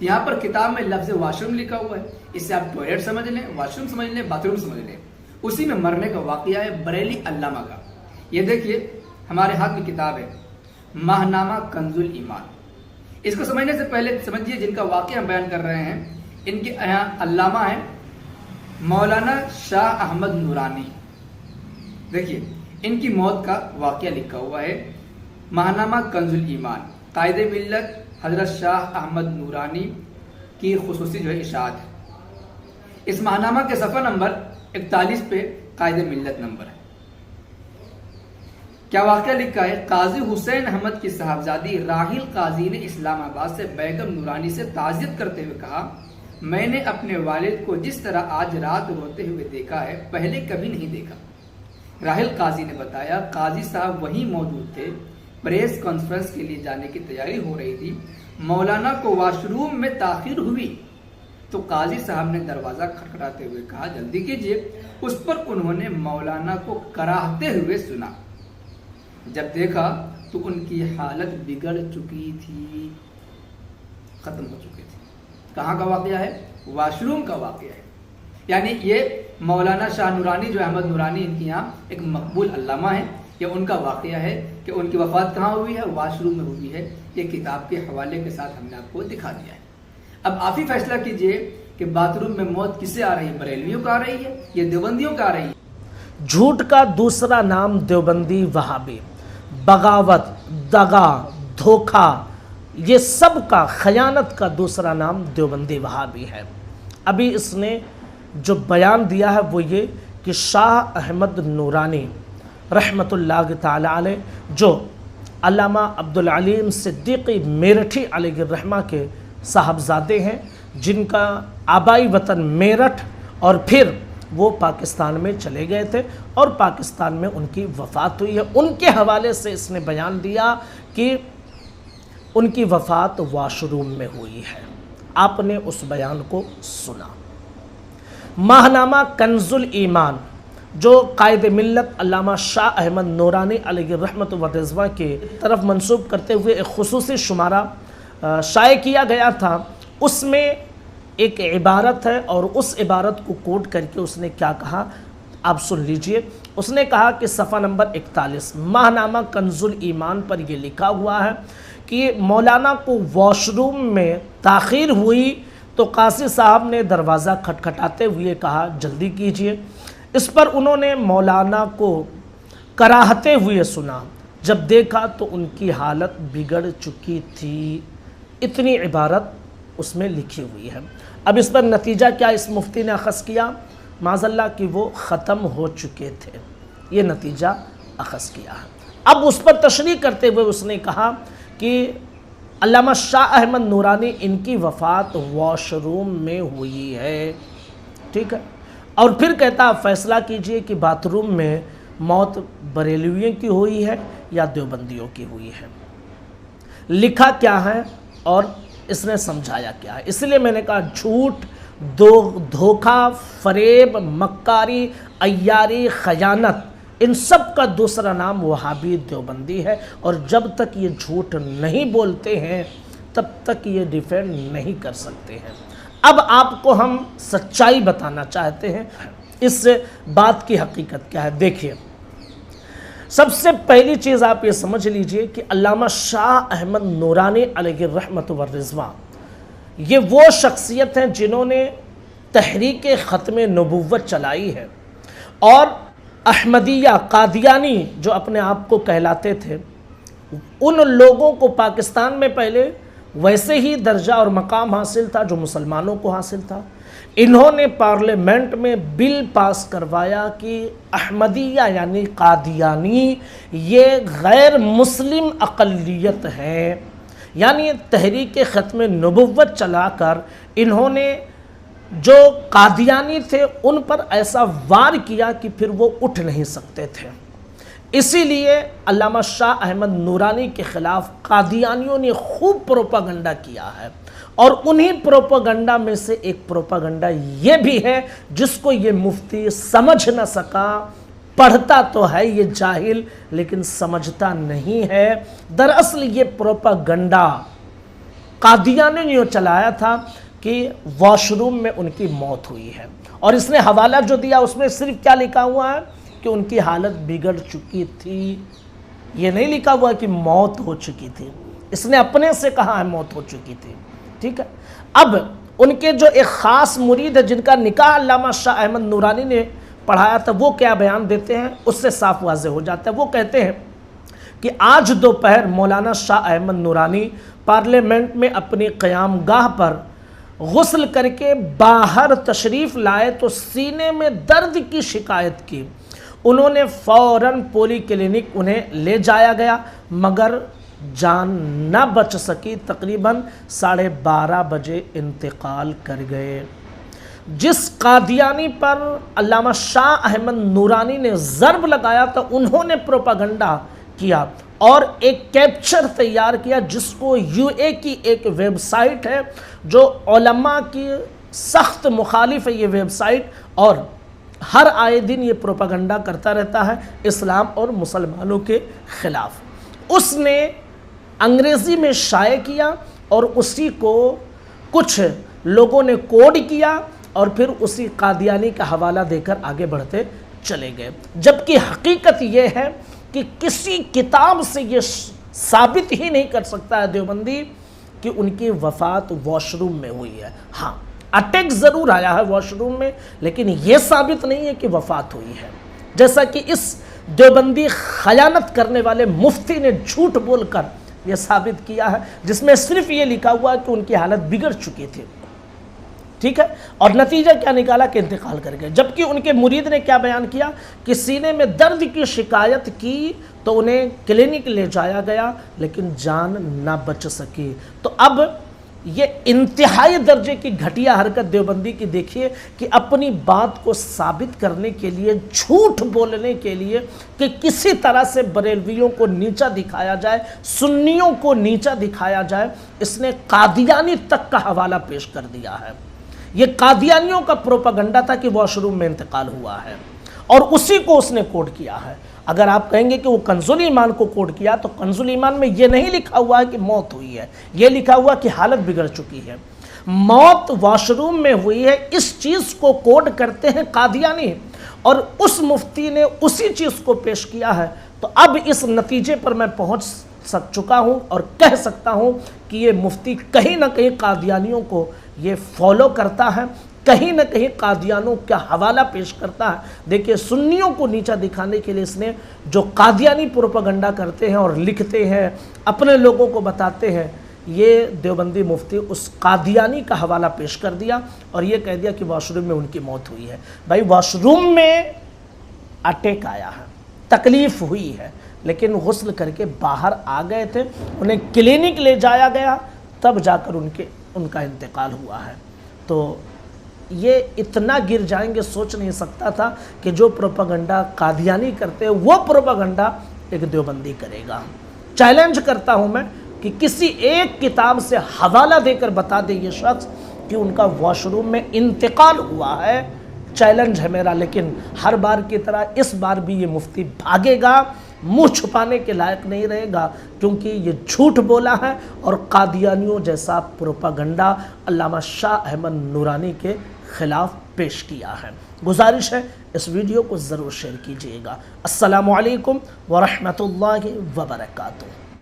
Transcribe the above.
یہاں پر کتاب میں لفظ واش روم لکھا ہوا ہے، اس سے آپ ٹوائلٹ سمجھ لیں، واش روم سمجھ لیں، باتھ روم سمجھ لیں۔ اسی میں مرنے کا واقعہ ہے بریلی علامہ کا۔ یہ دیکھیے ہمارے ہاتھ میں کتاب ہے ماہنامہ کنز الایمان۔ اس کو سمجھنے سے پہلے سمجھیے جن کا واقعہ ہم بیان کر رہے ہیں ان کے یہاں علامہ ہیں مولانا شاہ احمد نورانی۔ دیکھیے ان کی موت کا واقعہ لکھا ہوا ہے ماہنامہ کنز الایمان، قائد ملت حضرت شاہ احمد نورانی کی خصوصی اشاعت ہے۔ اس ماہنامہ کے صفحہ نمبر 41 پہ قائد ملت نمبر ہے۔ کیا واقعہ لکھا ہے؟ قاضی حسین احمد کی صاحبزادی راحیل قاضی نے اسلام آباد سے بیگم نورانی سے تعزیت کرتے ہوئے کہا، میں نے اپنے والد کو جس طرح آج رات روتے ہوئے دیکھا ہے پہلے کبھی نہیں دیکھا۔ راحیل قاضی نے بتایا قاضی صاحب وہیں موجود تھے، پریس کانفرنس کے لیے جانے کی تیاری ہو رہی تھی، مولانا کو واش روم میں تاخیر ہوئی تو قاضی صاحب نے دروازہ کھٹکھٹاتے ہوئے کہا جلدی کیجیے۔ اس پر انہوں نے مولانا کو کراہتے ہوئے سنا، جب دیکھا تو ان کی حالت بگڑ چکی تھی، ختم ہو چکی تھی۔ کہاں کا واقعہ ہے؟ واش روم کا واقعہ ہے۔ یعنی یہ مولانا شاہ نورانی جو احمد نورانی ان کے یہاں ایک مقبول علامہ ہیں، یہ ان کا واقعہ ہے کہ ان کی وفات کہاں ہوئی ہے؟ واش روم میں ہوئی ہے۔ یہ کتاب کے حوالے کے ساتھ ہم نے آپ کو دکھا دیا ہے۔ اب آپ ہی فیصلہ کیجئے کہ باتھ روم میں موت کس سے آ رہی ہے؟ بریلویوں کا آ رہی ہے یا دیوبندیوں کا آ رہی ہے؟ جھوٹ کا دوسرا نام دیوبندی وہابی، بغاوت، دغا، دھوکہ، یہ سب کا، خیانت کا دوسرا نام دیوبندی وہابی ہے۔ ابھی اس نے جو بیان دیا ہے وہ یہ کہ شاہ احمد نورانی رحمۃ اللہ تعالی علیہ جو علامہ عبدالعلیم صدیقی میرٹھی علیہ الرحمہ کے صاحبزادے ہیں، جن کا آبائی وطن میرٹھ اور پھر وہ پاکستان میں چلے گئے تھے اور پاکستان میں ان کی وفات ہوئی ہے۔ ان کے حوالے سے اس نے بیان دیا کہ ان کی وفات واش روم میں ہوئی ہے۔ آپ نے اس بیان کو سنا۔ ماہنامہ کنز الایمان جو قائد ملت علامہ شاہ احمد نورانی علیہ الرحمۃ والرضوان کی طرف منسوب کرتے ہوئے ایک خصوصی شمارہ شائع کیا گیا تھا، اس میں ایک عبارت ہے اور اس عبارت کو کوٹ کر کے اس نے کیا کہا آپ سن لیجئے۔ اس نے کہا کہ صفحہ نمبر 41 ماہنامہ کنز الایمان پر یہ لکھا ہوا ہے کہ مولانا کو واش روم میں تاخیر ہوئی تو قاضی صاحب نے دروازہ کھٹکھٹاتے ہوئے کہا جلدی کیجئے۔ اس پر انہوں نے مولانا کو کراہتے ہوئے سنا، جب دیکھا تو ان کی حالت بگڑ چکی تھی۔ اتنی عبارت اس میں لکھی ہوئی ہے۔ اب اس پر نتیجہ کیا اس مفتی نے اخذ کیا؟ معاذ اللہ کہ وہ ختم ہو چکے تھے، یہ نتیجہ اخذ کیا ہے۔ اب اس پر تشریح کرتے ہوئے اس نے کہا کہ علامہ شاہ احمد نورانی ان کی وفات واش روم میں ہوئی ہے، ٹھیک ہے، اور پھر کہتا فیصلہ کیجئے کہ باتھ روم میں موت بریلویوں کی ہوئی ہے یا دیوبندیوں کی ہوئی ہے۔ لکھا کیا ہے اور اس نے سمجھایا کیا ہے؟ اس لیے میں نے کہا جھوٹ، دھوکہ، فریب، مکاری، عیاری، خیانت، ان سب کا دوسرا نام وہابی دیوبندی ہے، اور جب تک یہ جھوٹ نہیں بولتے ہیں تب تک یہ ڈیفینڈ نہیں کر سکتے ہیں۔ اب آپ کو ہم سچائی بتانا چاہتے ہیں، اس بات کی حقیقت کیا ہے۔ دیکھیے سب سے پہلی چیز آپ یہ سمجھ لیجئے کہ علامہ شاہ احمد نورانی علیہ الرحمۃ والرضوان یہ وہ شخصیت ہیں جنہوں نے تحریک ختم نبوت چلائی ہے، اور احمدیہ قادیانی جو اپنے آپ کو کہلاتے تھے، ان لوگوں کو پاکستان میں پہلے ویسے ہی درجہ اور مقام حاصل تھا جو مسلمانوں کو حاصل تھا۔ انہوں نے پارلیمنٹ میں بل پاس کروایا کہ احمدیہ یعنی قادیانی یہ غیر مسلم اقلیت ہیں، یعنی تحریک ختم نبوت چلا کر انہوں نے جو قادیانی تھے ان پر ایسا وار کیا کہ پھر وہ اٹھ نہیں سکتے تھے۔ اسی لیے علامہ شاہ احمد نورانی کے خلاف قادیانیوں نے خوب پروپاگنڈا کیا ہے، اور انہی پروپاگنڈا میں سے ایک پروپاگنڈا یہ بھی ہے جس کو یہ مفتی سمجھ نہ سکا۔ پڑھتا تو ہے یہ جاہل لیکن سمجھتا نہیں ہے۔ دراصل یہ پروپاگنڈا قادیانی نے یہ چلایا تھا کہ واش روم میں ان کی موت ہوئی ہے، اور اس نے حوالہ جو دیا اس میں صرف کیا لکھا ہوا ہے کہ ان کی حالت بگڑ چکی تھی، یہ نہیں لکھا ہوا کہ موت ہو چکی تھی، اس نے اپنے سے کہا ہے موت ہو چکی تھی، ٹھیک ہے۔ اب ان کے جو ایک خاص مرید ہے جن کا نکاح علامہ شاہ احمد نورانی نے پڑھایا تھا، وہ کیا بیان دیتے ہیں اس سے صاف واضح ہو جاتا ہے۔ وہ کہتے ہیں کہ آج دوپہر مولانا شاہ احمد نورانی پارلیمنٹ میں اپنی قیام گاہ پر غسل کر کے باہر تشریف لائے تو سینے میں درد کی شکایت کی، انہوں نے فوراً پولی کلینک انہیں لے جایا گیا مگر جان نہ بچ سکی، تقریباً 12:30 بجے انتقال کر گئے۔ جس قادیانی پر علامہ شاہ احمد نورانی نے ضرب لگایا تھا انہوں نے پروپاگنڈا کیا اور ایک کیپچر تیار کیا جس کو UA کی ایک ویب سائٹ ہے جو علماء کی سخت مخالف ہے یہ ویب سائٹ، اور ہر آئے دن یہ پروپاگنڈا کرتا رہتا ہے اسلام اور مسلمانوں کے خلاف۔ اس نے انگریزی میں شائع کیا اور اسی کو کچھ لوگوں نے کوڈ کیا اور پھر اسی قادیانی کا حوالہ دے کر آگے بڑھتے چلے گئے، جبکہ حقیقت یہ ہے کہ کسی کتاب سے یہ ثابت ہی نہیں کر سکتا ہے دیوبندی کہ ان کی وفات واش روم میں ہوئی ہے۔ ہاں اٹیک ضرور آیا ہے واش روم میں، لیکن یہ ثابت نہیں ہے کہ وفات ہوئی ہے، جیسا کہ اس دیوبندی خیانت کرنے والے مفتی نے جھوٹ بول کر یہ ثابت کیا ہے، جس میں صرف یہ لکھا ہوا ہے کہ ان کی حالت بگڑ چکی تھی، ٹھیک ہے، اور نتیجہ کیا نکالا کہ انتقال کر گئے۔ جبکہ ان کے مرید نے کیا بیان کیا کہ سینے میں درد کی شکایت کی تو انہیں کلینک لے جایا گیا لیکن جان نہ بچ سکی۔ تو اب یہ انتہائی درجے کی گھٹیا حرکت دیوبندی کی دیکھیے کہ اپنی بات کو ثابت کرنے کے لیے، جھوٹ بولنے کے لیے کہ کسی طرح سے بریلویوں کو نیچا دکھایا جائے، سنیوں کو نیچا دکھایا جائے، اس نے قادیانی تک کا حوالہ پیش کر دیا ہے۔ یہ قادیانیوں کا پروپاگنڈا تھا کہ واش روم میں انتقال ہوا ہے اور اسی کو اس نے کوڈ کیا ہے۔ اگر آپ کہیں گے کہ وہ کنز الایمان کو کوڈ کیا تو کنز الایمان میں یہ نہیں لکھا ہوا ہے کہ موت ہوئی ہے، یہ لکھا ہوا کہ حالت بگڑ چکی ہے۔ موت واش روم میں ہوئی ہے، اس چیز کو کوڈ کرتے ہیں قادیانی، اور اس مفتی نے اسی چیز کو پیش کیا ہے۔ تو اب اس نتیجے پر میں پہنچ چکا ہوں اور کہہ سکتا ہوں کہ یہ مفتی کہیں نہ کہیں قادیانیوں کو یہ فالو کرتا ہے، کہیں نہ کہیں قادیانوں کا حوالہ پیش کرتا ہے۔ دیکھیں سنیوں کو نیچا دکھانے کے لیے اس نے جو قادیانی پروپاگنڈا کرتے ہیں اور لکھتے ہیں، اپنے لوگوں کو بتاتے ہیں، یہ دیوبندی مفتی اس قادیانی کا حوالہ پیش کر دیا اور یہ کہہ دیا کہ واش روم میں ان کی موت ہوئی ہے۔ بھائی واش روم میں اٹیک آیا ہے، تکلیف ہوئی ہے، لیکن غسل کر کے باہر آ گئے تھے، انہیں کلینک لے جایا گیا، تب جا کر ان کا انتقال ہوا ہے۔ تو یہ اتنا گر جائیں گے سوچ نہیں سکتا تھا کہ جو پروپاگنڈا قادیانی کرتے ہیں وہ پروپاگنڈا ایک دیوبندی کرے گا۔ چیلنج کرتا ہوں میں کہ کسی ایک کتاب سے حوالہ دے کر بتا دے یہ شخص کہ ان کا واش روم میں انتقال ہوا ہے، چیلنج ہے میرا۔ لیکن ہر بار کی طرح اس بار بھی یہ مفتی بھاگے گا، منہ چھپانے کے لائق نہیں رہے گا، کیونکہ یہ جھوٹ بولا ہے اور قادیانیوں جیسا پروپاگنڈا علامہ شاہ احمد نورانی کے خلاف پیش کیا ہے۔ گزارش ہے اس ویڈیو کو ضرور شیئر کیجئے گا۔ السلام علیکم ورحمۃ اللہ وبرکاتہ۔